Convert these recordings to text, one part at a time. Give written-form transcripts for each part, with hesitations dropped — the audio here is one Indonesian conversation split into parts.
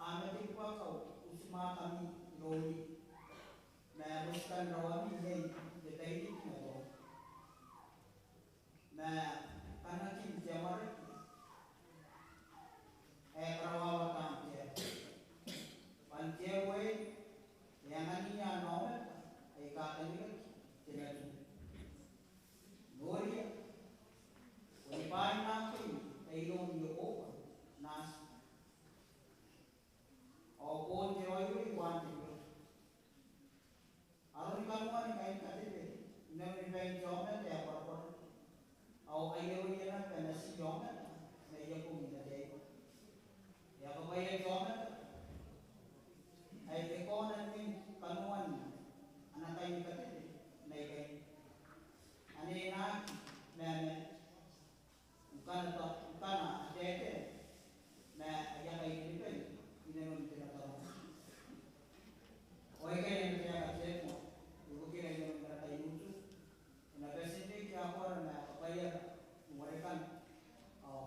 ametik pa kau usma kami roli na buskan rawani nei detai dik na to na kanakin jamare karawa tam je panche we yang ani ya nomet ka tani jenatu Gloria, when by not they don't be open, nas, or born the oil one to go. I don't come one kind of never been job at the airport. Oh, I know you have been a sea job, may you put in the day. You have a way of job. I take on and think, come one, and I think that it. Ani na na ukana adete na ayaka inipen inanon tinatawag. O kaya yung kaya kasi mo, ibukin ay yung karatay muso. Na presente kaya ako na kapayar umarikan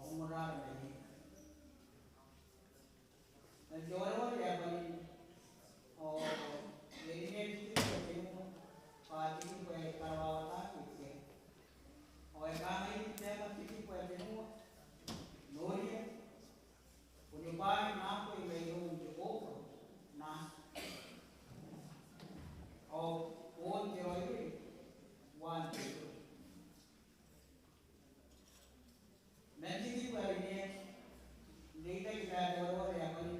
umurar na ini. Nagjawa ya bali o ini dito mo pati ko ay karawata ko. और कहाँ नहीं जाएगा किसी को ऐसे नहीं हुआ नोरिया उन्हें बाय नाम कोई नहीं हो उनके ओपर ना और ओन के वाले वन मैं किसी को ऐसे नहीं नहीं तो क्या करो और या कोई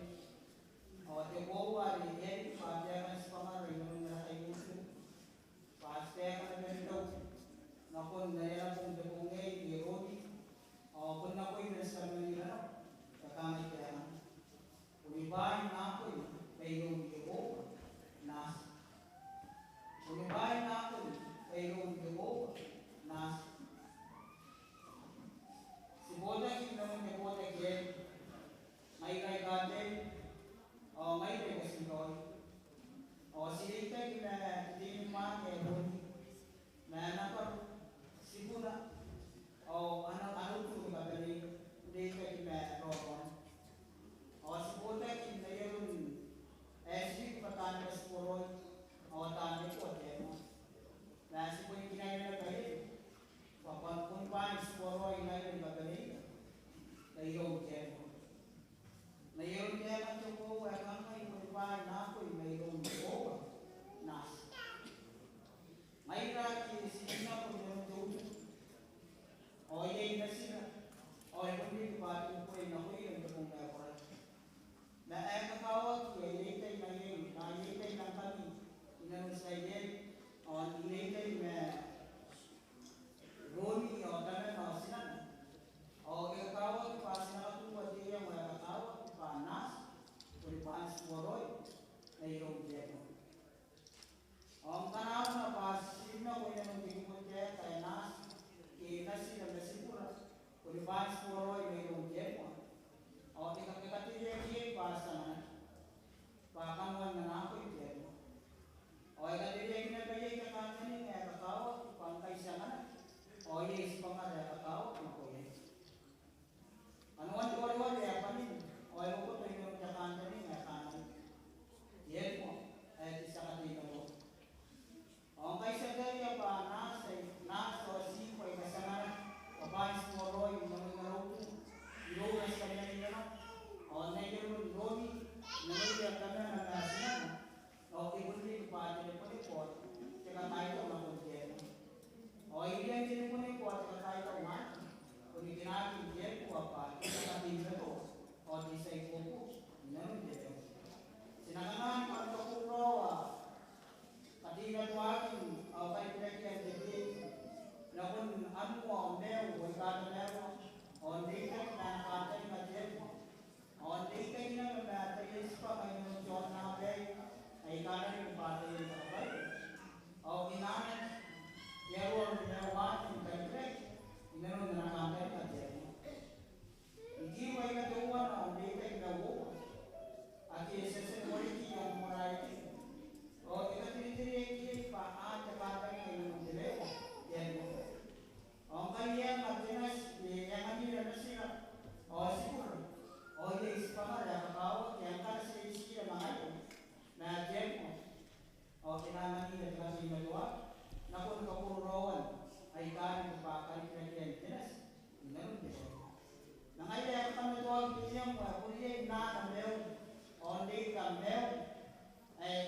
ka meo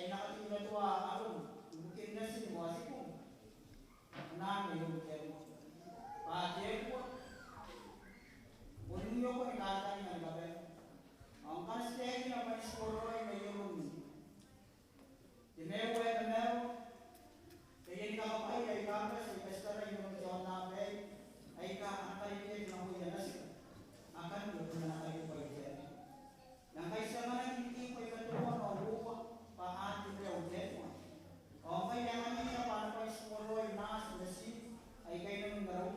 inakatingin to aron mungkin na si mo asiko na yung kero kero unyo ko ikatan ng gabi ang kanstegi na panisporo ay mayroon tinewo ay kamero kaya kakapay ay kapas ay kastara yung mga nabe ay kakapay ng huya na sila akan yun na kayo pa yun nang kaysa nga hindi ko ikatuwa o buwa paan yung reogen mo o kaya nga niya paano pa isporo ay naas na si ay kayo naman garaw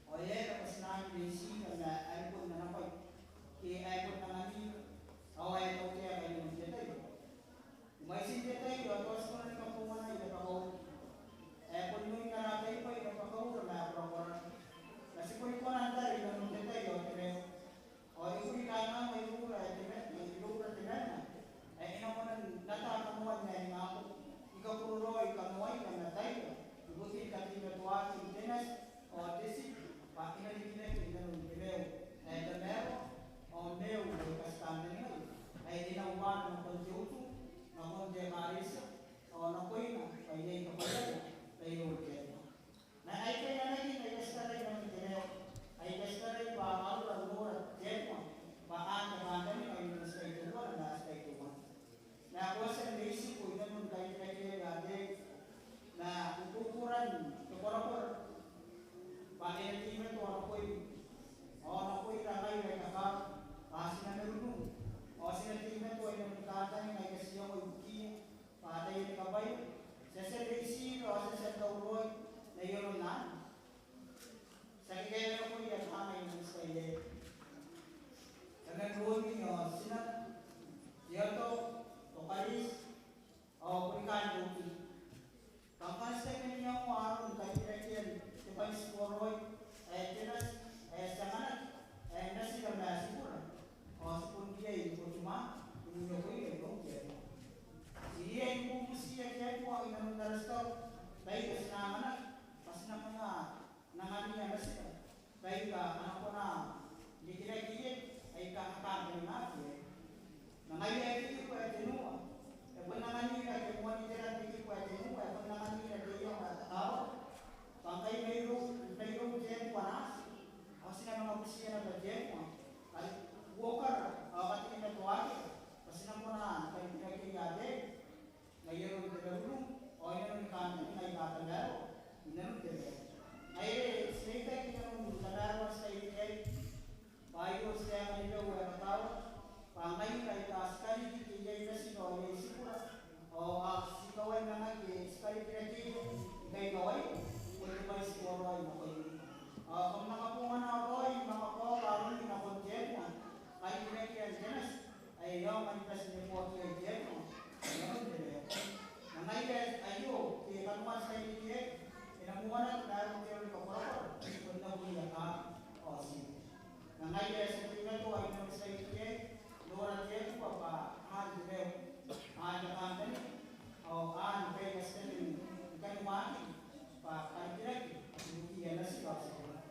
o yan tapos namin din siya na airport na napay kaya airport na namin o ay ito kaya kayo naman dyan tayo umaisin dyan tayo tapos ko na nikapungan na ipapakaw airport mo yung naratay pa ipapakaw na apapakaw kasi kung ikaw nanda rin naman dyan tayo o ikaw ikana may lura na ay ina mo na natakamuan na yung ako ikaw puro ikamuay na natay ibutin ka tinatuwa yung dinas o disi pakinaliginan yung gileo ay damero o neo ay kastanda nyo ay dinawan ng pagjuto ng konde marisa o nakoy na ay yung kapalala ay yung gileo na ay kaya na naging ay kastaray ng gileo ay kastaray pa ako ang mura gileo paan na banda nyo ay yung stay to one na stay to one na ako sa basic ko yun yung kaya gade na ukukuran tukurapur pakinatiman to ako ko'y rakay na kakak kasi na narunong o sinatiman ko ay namikatay na kasi ako yung patay na kabay sa basic o sa tauroy na yun na sa kikaya ko yung hamay ng style sa nagruon ninyo sinat Diyato, Tokalis, o Kurikan Duki. Kampasta ninyo mo aron kahit-kahit tipay sporoy, tinas, sanganat, nasi kami asipura. O sipun dia yung kutuma, yung ko yung Dia yung kumusiya kaya ko ang inanong narastaw, dahil kasi nanganak, kasi na mga nanganiya na sila. Dahil ka, anak ko na, hindi kinagigit, ay kakakagin natin. Nangayon ay hindi ko ay tinuwa. E kung nangayon ay tinuwa ni Tiran, hindi ko ay tinuwa. E kung nangayon ay tinuwa na tao. Pangkay mayroong dyan ko anas. Kasi na mga kusiya na ba dyan ko. Ay, walker, katingin na tuwagi. Kasi na mo na, kayo pinagkingade. Ngayon yung dalawang, o yun yung kanya, ay katagaro. Inanong dyan. Ay, snake yung nagaro sa ilay. Bayo siya kanila, wala tao. Pangay kay sekali kaya na sino ay sigura o sikaway na nga sekali pinati kay kaway kung ba siguro ay makoy kung nakapungan na ako ay makako karon na konjet na kay pinati ang jenas ay yung manifest ni po kay jet mo ayun dire nangay ayo kay kanuman sa ile inamuan na daron kay ko para kung na buya ka o si nangay sa tingnan ko ay nang sa ile Lora dia tu apa hal dia hal yang ni atau hal yang mesti kan mati pak kan direct ini adalah sebab sekolah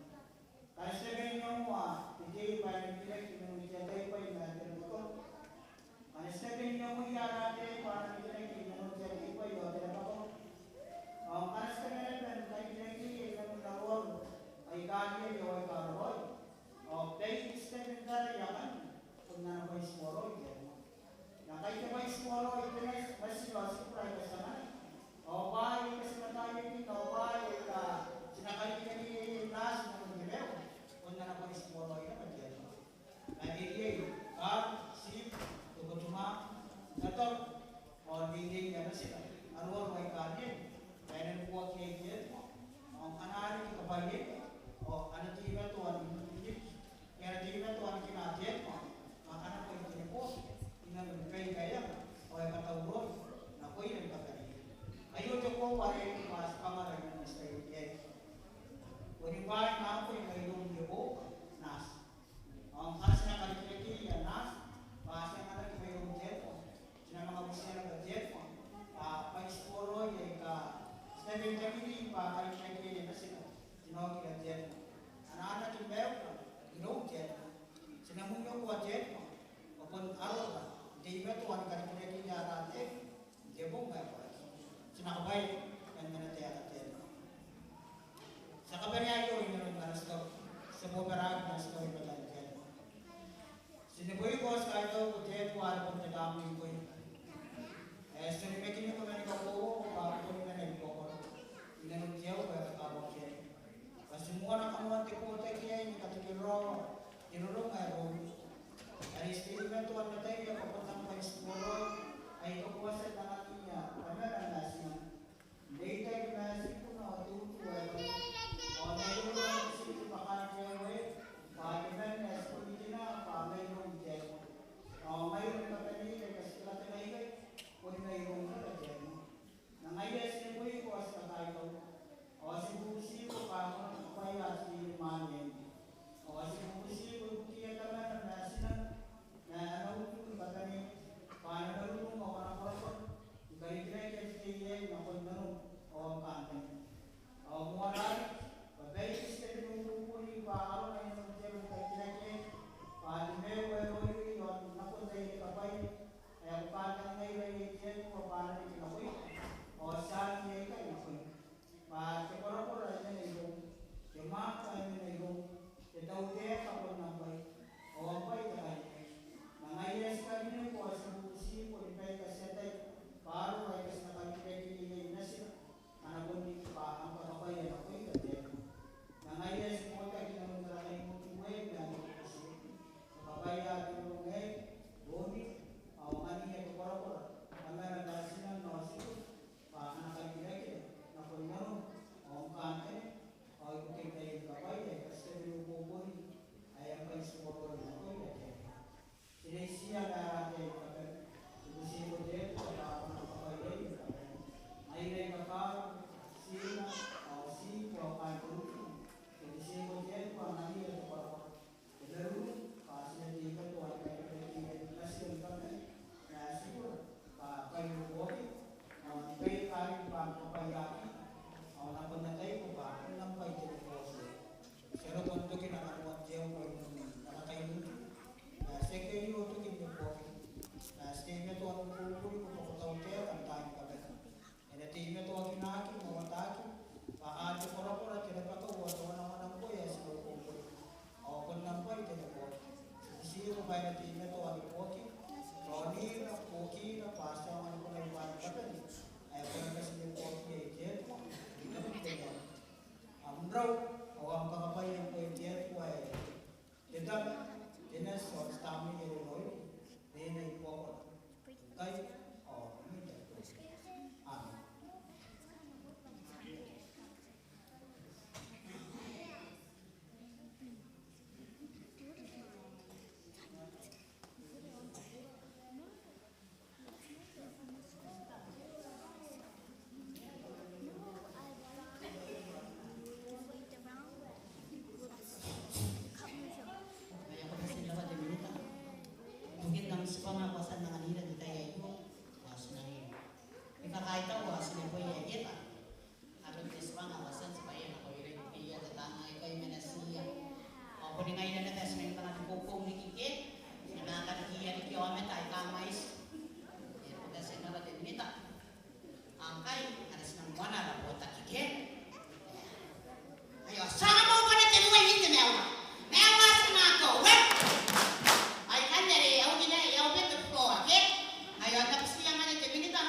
kalau sebagai nyawa ide pada direct ini menjadi apa yang ada betul kalau sebagai nyawa yang ada pada direct ini menjadi apa yang ada betul kalau sebagai dan direct ini yang menawar ay kaya jawab karoy day extend dari yang na ba ismoro ito na kahit ba ismoro ito na mas pura ka sana o ba kasi matayo dito o ba sinakali ka ni nas ng gileo o na ba ismoro ito na dyan ay hindi sip tugutuma nato o hindi na sila arwar may kanin kaya na buwag kay gileo ang anari kapalit o anatiba to ang kaya anatiba to ang kinatiyat mo makana ko yung tinipos, inanagay kaya, o ay katawron, na ko yung kakari. Ayun yung ko, wala yung mas pangalan ng style yet. Kung yung bahay na ako yung mayroong libo, nas. Ang kasi na kalikiliki, yan nas, kasi nga lang yung mayroong jet mo. Sina mga bisya na jet mo. Pag-isporo, yung ka, sa yung kamili, pa kalikiliki, yan na sila. Sinawag Sinakabay, kanya na tayo katin. Sa kabarya ko, yun yung nasto. Sa bumerag, nasto yung matalagyan. Siniboy ko sa ito, kutip ko, ano kung nadami ko yun. Sinimekin niyo ko na ni Kapo, bago ko na nagpo ko. Inanuntiyaw, kaya katawag siya. Kasi mukha na kamuhan tipo tayo kaya, hindi katikiro, irurong ay ron. Ay experimento ang natay, kaya kapatang pa ispuro, ay kapuwasan na natin niya. Kaya na nasin. Later, nasin ko na, tuto, ay o mayroon na isip pakan jewe, pagkiman na espoliti na, mayroon jewe. O mayroon na kanila, kasi kila tagay, kung mayroon na jewe. Nangayas niya po yung kuwas na tayo. O si ko kamo kaya si manen. O si ko kiya tanan na sinan na ano ko batani paano daw mo kana ko kay dire kay siya na ko na o kantan. O mo ara pabay si mo ko ni paaro na yung jero kay dire paano me wero yung na ko dai kapay ay paano ngay ray jen ko paano ni ko o sa ni kay ko Pagkakora na yung maka na yung itaute kapag nambay o ampay tayo. Nangayas kami nyo po sa busi po ni Pay Kasetay paro ay kas nakalimutin na siya anabon pa ang pagkabayan ako yung kadet. Nangayas mo tayo ng maraming mutuway na kasi kapabaya yung ngay boni o ani ito para ang nagdasi ng nosi pa nakalimutin na po yung kante, ay buking tayo kapay, kasi yung bubon ay ang panisipapon na ko yun. Sinisiya na natin kapag sinusin ko din, sa mga kapay yun. Ay na kapag sina, o si, o kanto, sinisiya ko din, kung nani ito para laro, kasi hindi ka to, ay kayo pinagiging kasi yung kapay, na siguro, kayo buhay, kayo kayo pa kapayaki, ang napunatay ko ba, ang nampay ko po siya. Pero kung ito kinakaruat siya, nakatayo mo. Sige kayo ito kinakaruat. Sige ito ang pupuli ko po kutaw siya, ang tayo kagat. Sige ito ang kinakakin, mawataki. Paano pura-pura, kinapakawa, ito naman ang kuya, sige pupuli. O kung nampay, kinakaruat. Sige ko ba na sige ito ang ipoki. Roni na poki na pasta ang ano ko na iwan kagat. Ay ako na kasi yung poki ay jet. Ambraw o ang kakapay ng pointier ko ay dedap dinas o stami ni Roy dinay po kay o amen. Pangawasan ng kanila di tayo ito was na rin ikakaita was na po yung kita atong tis pangawasan sa bayan ako yung iya tatangay kayo manasiya o po di ngayon na natas may mga tupupong ni Kikit na nakakatiya ni Kiyomet ay kamais yan po kasi nabatin mita ang kay anas ng buwan na po ta Kikit ayo sana mo pa natin mo hindi mewa mewa sa nako wet ay kandari, ako gina, ako bit the floor, okay? Ayo, tapos siya man ito, minita.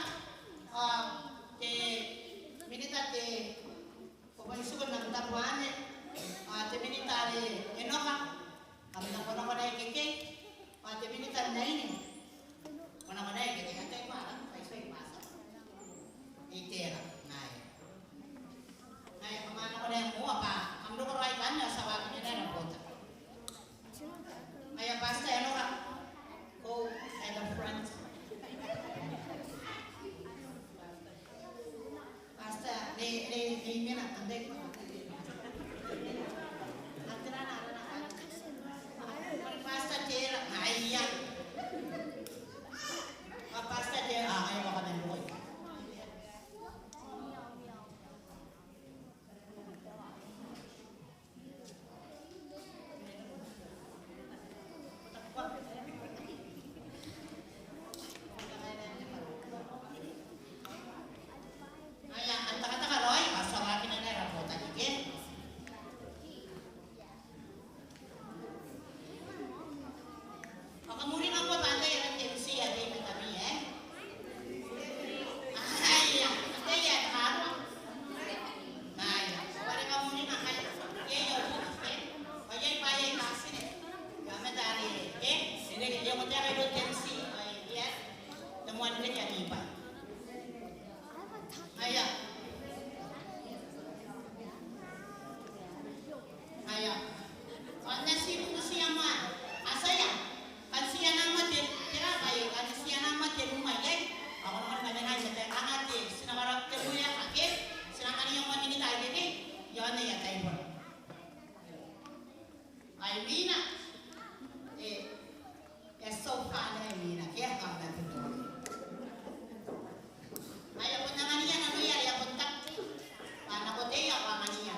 one ka niya iba. Aya. Aya. Anda siya man. Asaya. Kan siya naman din. Kira kayo. Kan siya naman din umayay. Ako naman namin ay natin. Ang atin. Sinakarap ka mo yan kakit. Sinakan niyong maninitay din eh. Yan na yatay mo. Ay, Mina. Yes, so fun ay Mina. Kaya kang natin doon. Ayaw ko na nga niya. Ano yan? Ayaw ko tak. Anak ko tayo. Ako nga niya.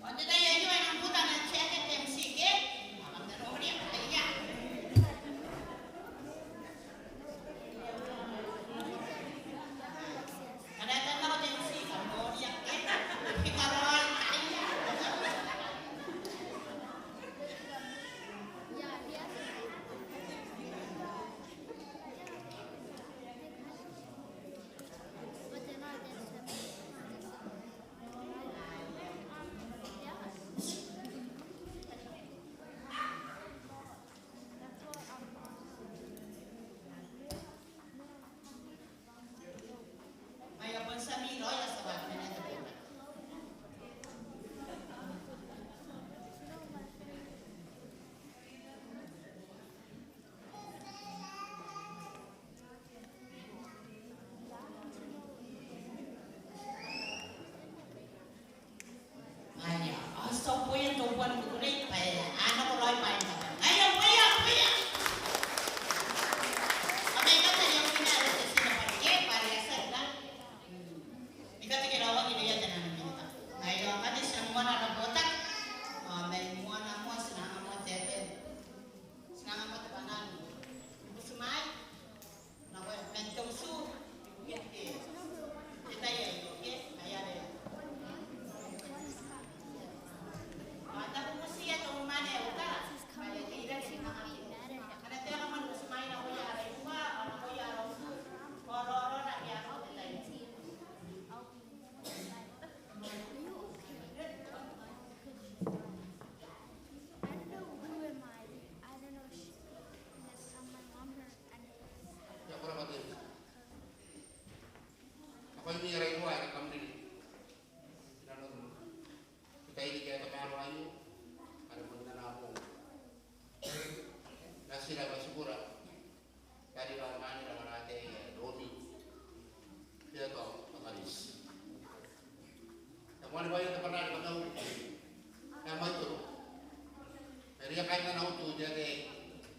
Ano tayo yun? Ang puta ng check at MC kit? Ang naroon niya. Kaya. Kadatan na ko din si Cambodia. Pikaroon. Kaya. Mayapon sa Miro, ya sa bago na ito. Aya, so po yan tubuan ko rin. Ano ko rin pa yun. Ngayon, kuya! Abay ka na yung pinaro sa sinapaligay, parehasad lang. Ikaw tigilawag, inayad na namin kita. Ngayon, kasi siya mo na nabotak. May mua na mo, sinanga mo tete. Sinanga mo tapanan. Sumay. Nagtausu. Kita yan, okay? Kaya rin. Mata po mo siya itong umane, utara. Kaya tira rin na kami. Kada tayo naman sumay na kuya, aray mo o na kuya, oro na kaya ako, tita yun. Ya pura mati. Apa ini rai gua ya kamu ini. Kita ini kayak pengaruh ayu. Ada pengen aku. Nasi dah bersyukur. Dari mana ni dalam hati Romi. Dia tahu pengalis. Yang mana bayar tempat ada tahu. Yang mana itu? Dari yang kaitan tahu tu dia ke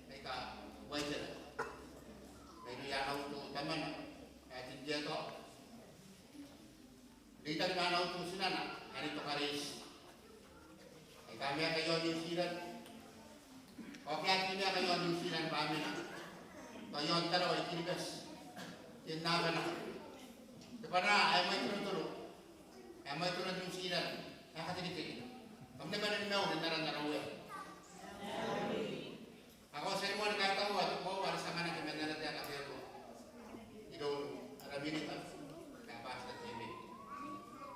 mereka wajar. Dari yang tahu tu teman. Dia tahu. Dita di mana tu sinana. Hari tu karis. Kami akan jual New Zealand. Oke, kami akan jual New Zealand kami na. Kaya ang talo ay kinigas. Yan na na. Depan na ay may turun-turun. Ay may turun New Zealand. Nakatinig-tinig. Kami na ba na nilaw na narang-narawa? Ako sa imo nagkatawa at po para sa mana kami na natin ang ko. Ito alamin ito. Kapag sa TV.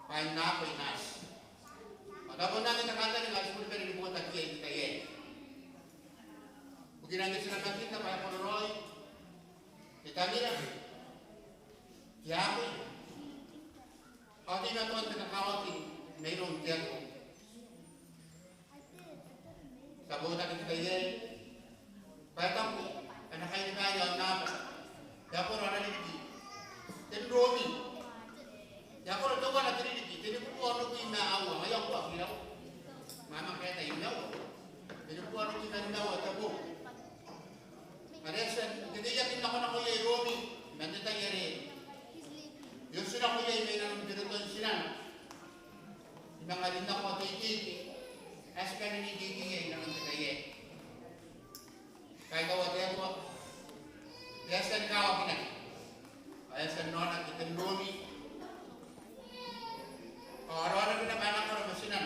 Pahin na ako inas. Tapos namin nakanta ng alis mo na pinilimutan kaya kita yan. Kung ginagin sila nakita, kaya ko Roy, kita nila. Kaya ako yun. Pati na ito ang nakakawatin, mayroon kaya ko. Sa buta kita yan. Kaya ko, anak kayo na kaya ang naman. Kaya ko rana niligi. Then Romy. Kaya ko ito ka na tiniligi. Jadi ko ano ko inaawa, ayaw ko akilaw. Mama kaya tayo inaw. Jadi ko ano ko inaawa, tabo. Kaya hindi yakin ako na kuya Romy, nandito tayo rin. Yung sila kuya, may nang dinutuan sila. Mga rin ako at ikiki. Kasi ka niligigi yan, nandito tayo. Kaya kawat ako. Kaya sa nikawa kina. Kaya sa nona, kita Romy. Araw-araw na naman ako na masinan.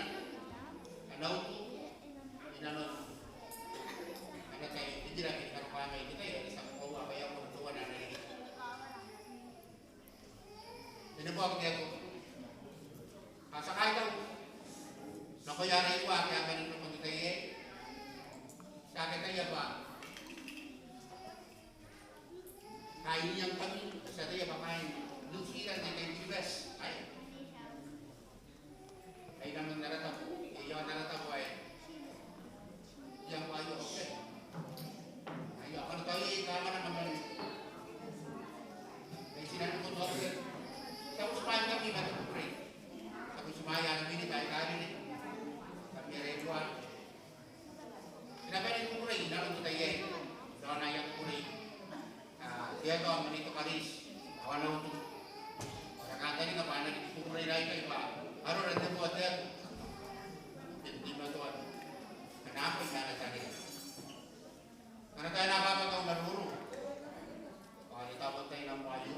Anaw ko. Inanon. Ano tayo, hindi lang kita kita ya, isang kawa, kaya ako tuwa na nalilip. Tinubuha ko ako. Sa kahit ako, nakuyara yung kaya ganun naman kita pakain yang kami, sa dia pakain. Lusiran na kay Tibes. Ay naman narata po. Yung narata po ay yang payo okay. Ay ako na tayo kama na naman. Ay sinabi ko to okay. Tapos sumayan kami bato po rin. Tapos sumayan kami tayo kami. Kami rin buwan. Sinabi ko po rin. Naroon ko tayo. Doon na yung po rin. Dia to manito kalis. Awan na ito. Kata ni kapana ni pupuri na ito iba. Aro rin mo atin. Hindi ba ito? Hanapin na na tayo. Karena tayo napapagaw maruro. Pakalitapot tayo ng mayo.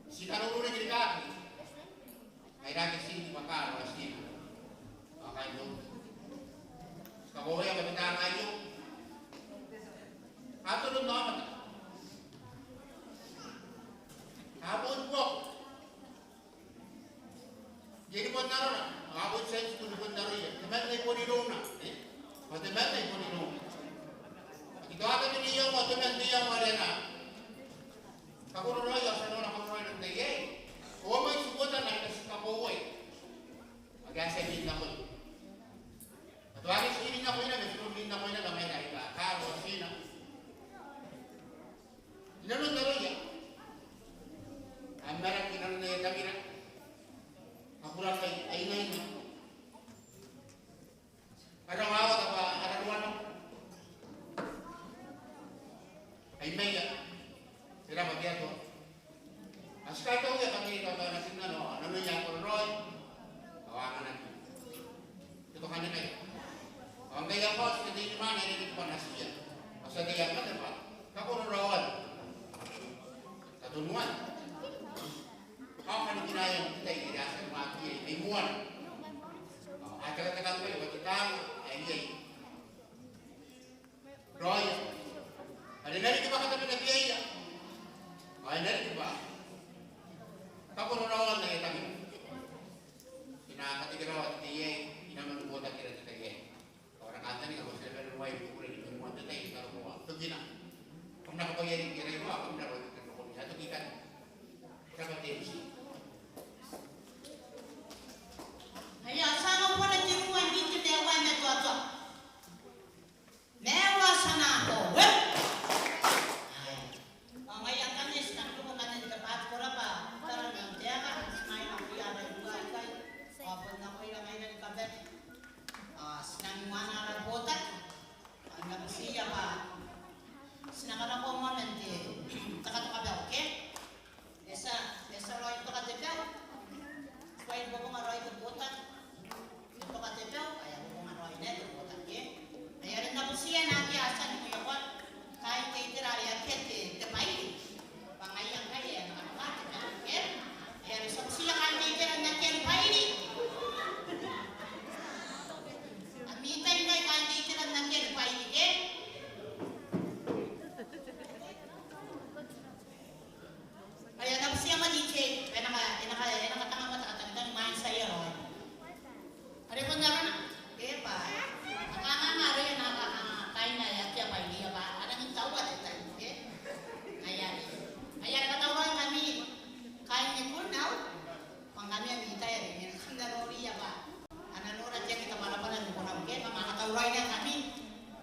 Si karuro na dito kaki. Ay dati sini makaro asino. Okay mo. Kabuhay ang mabitang kayo. Atulog na ako. Hapon po. Jadi po naroon na. Hapon sense po naroon yan. Teman na po ni Rona. Teman na po ni Rona. Ito atin niyo mo. Teman niyo mo rin na. Kakurunoy. Sa noon kakurunoy ng tayo. Kung may subutan na ito sa kabuhay. Mag-asabihin na ko. At wagin sa ining na ko yun. May surumin na ko yun na gamay na iba. Karo, sina. Inanon naroon yan. Ang meron kinang na kami na. Ako lang ay ngayon na. Araw-awat ako, araw-awan ako. Ay may sila magyan ko. As kahit ako yan, kami ito ba natin na, ano niya ako Roy? Kawakan natin. Ito kanya kayo. Ang gaya ko, sa hindi naman, narinig ko na siya. Sa gaya ka, diba? Kakururoan. Katunuan. Ako kan kinayang kita irasan mati ay muan. Agak-agak kayo bakitang ay Roy. Ada nari ba kata na biaya? Ay nari ba? Kakururoan na itang. Kinakatigraw at diye inaman buta kira kita ye. Orang kata ni kalau saya berway pukul ini muan tetay karo mo. Tugina. Kung nakapoyeri kira mo ako na ro kita ko. Ato kikan. Kapatid. Ayo, sana po na tiruan dito dewa na to. Mewa sana ako. Wep! Ang ngayon kami, sinang ko natin dapat ko na pa. Tara na, diya ka. Sinay na ko yan ay buhay kay. Kapag na ko yung ngayon ng kabet. Sinang mga narabotan. Ang nagsiya pa. Sinang na ko mo nanti. Takatakabaw, okay? Esa roy ito katikaw. Kuwain mo mga roy kabutan. Ito katikaw. Kaya mo mga roy na kabutan. Kaya rin na po siya nakiasan mo yung kahit kayo tirari at kete temay. Pangayang kaya nakakakit. Kaya rin sa siya kahit kayo tirari at kete temay. Amitay na kahit kayo tirari at kete temay. Kaya na siya ma-DJ, kaya nakatanga matakatang main sa iyo. Ari po na rin, kaya pa, nakakangaro yan, nakakakain na yan, kaya pa, hindi ba, anong yung tawad ito, ayan, katawan kami, kain ni Kurnaw, pang kami ang itay, rin, yung naroriya ba, ananurat yan, ikapalapalan mo Kurnaw, kaya, makakatawray na kami,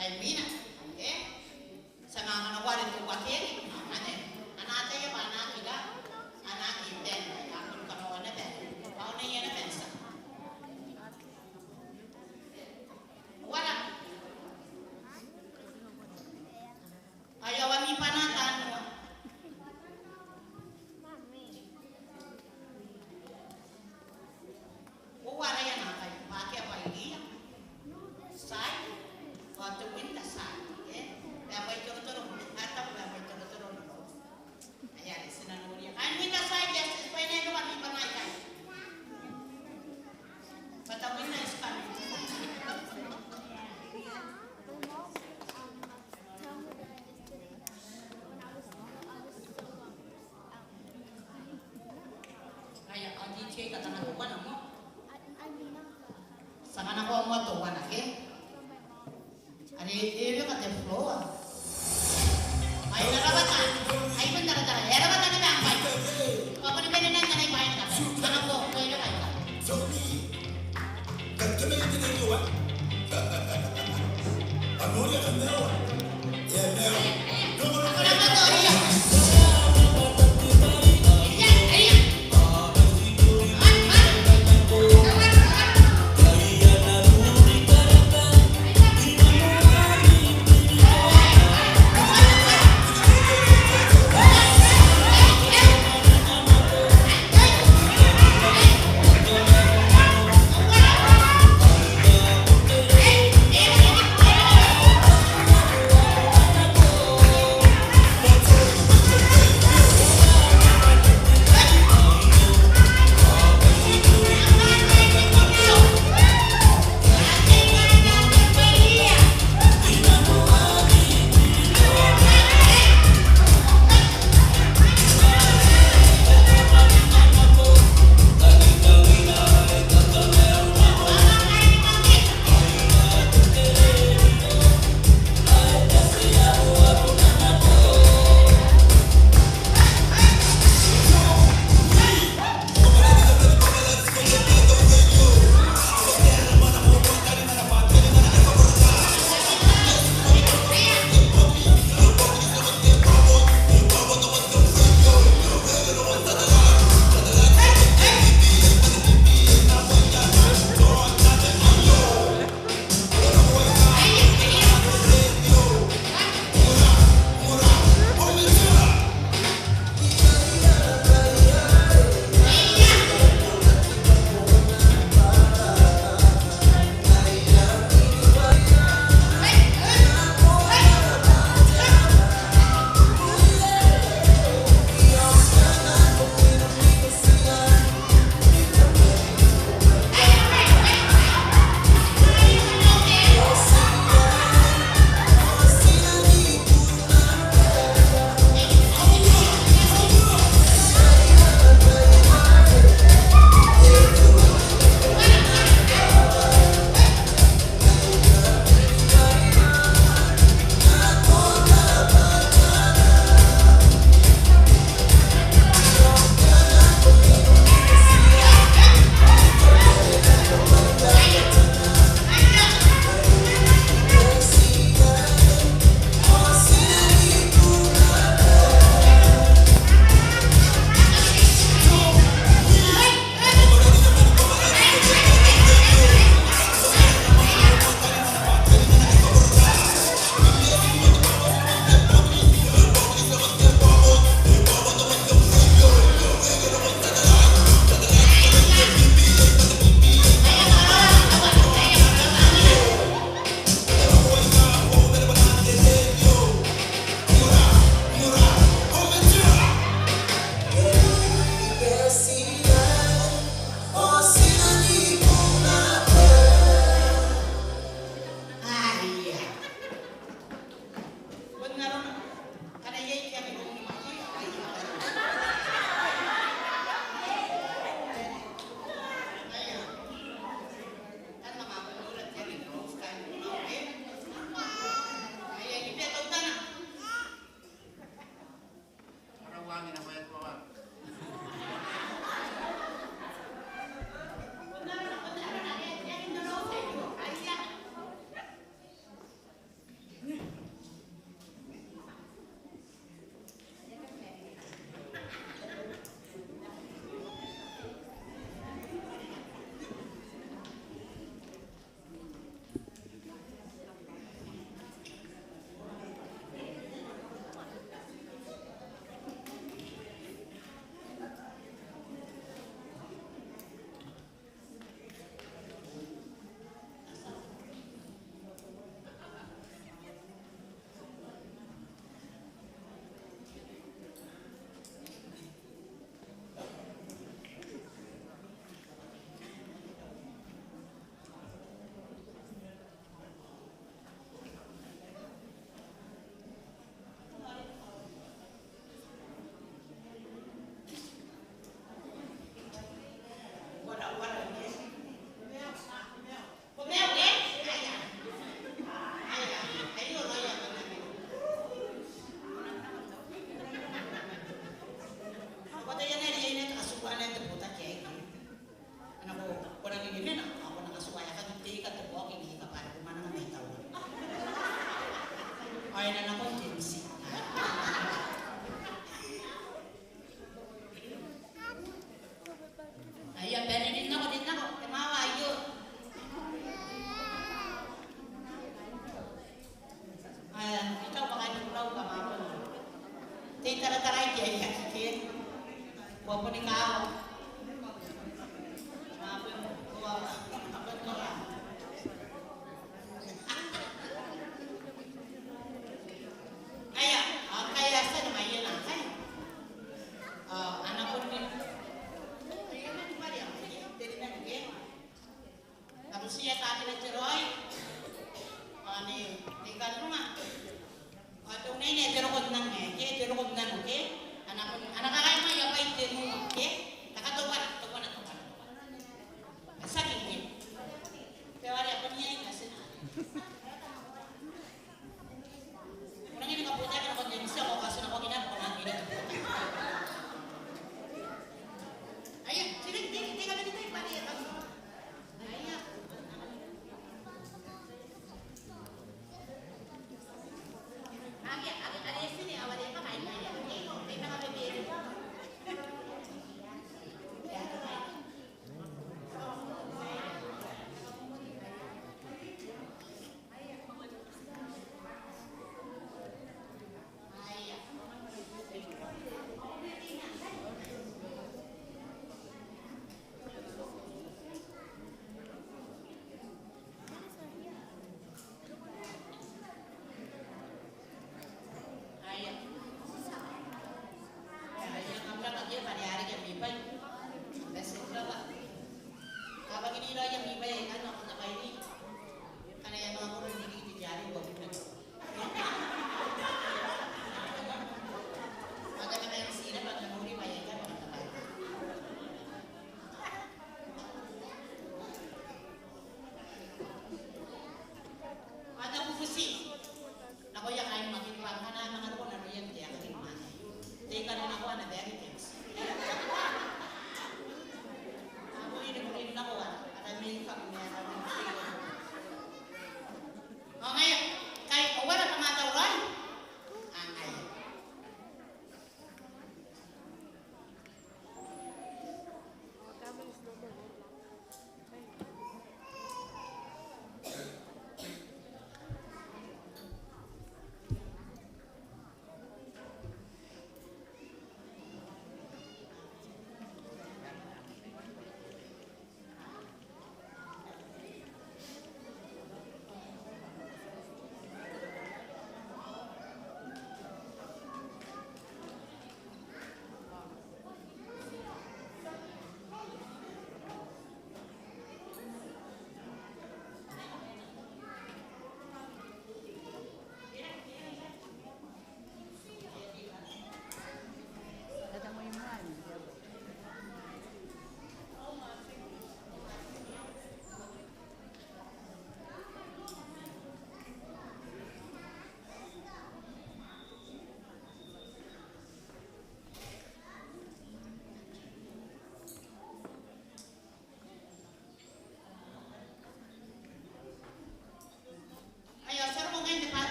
ay mina, okay, sa mga kanawarin ko bakit, anatay ba, anatiga, anatin din, akong kanawa na din, paano na yan na bensa. Wala. Ayawan ni panatan mo. Wala yan nakay. Pati apa ini? Say. Waktu winter say. Kaya ba ito-turo? Atap ba ito-turo? Ayan, sinanuri. Kan winter say, yes, pwede nyo kami panaykan. Patawin na is kami. Kaya, ang DJ katanatuan mo. Saka na ko ang matuwan akin. Ano yung ka flow? Ay, narabatan. Hey!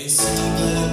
Sigar de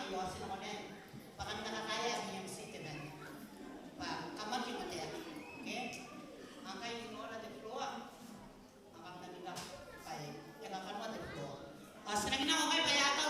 ayo sila mo din. Baka nakakaya yung statement. Kamar yung mati. Okay? Ang kayo inoon na diploa. Ang naging kaya kailangan mo diploa. Sinagin na ko kay Payata,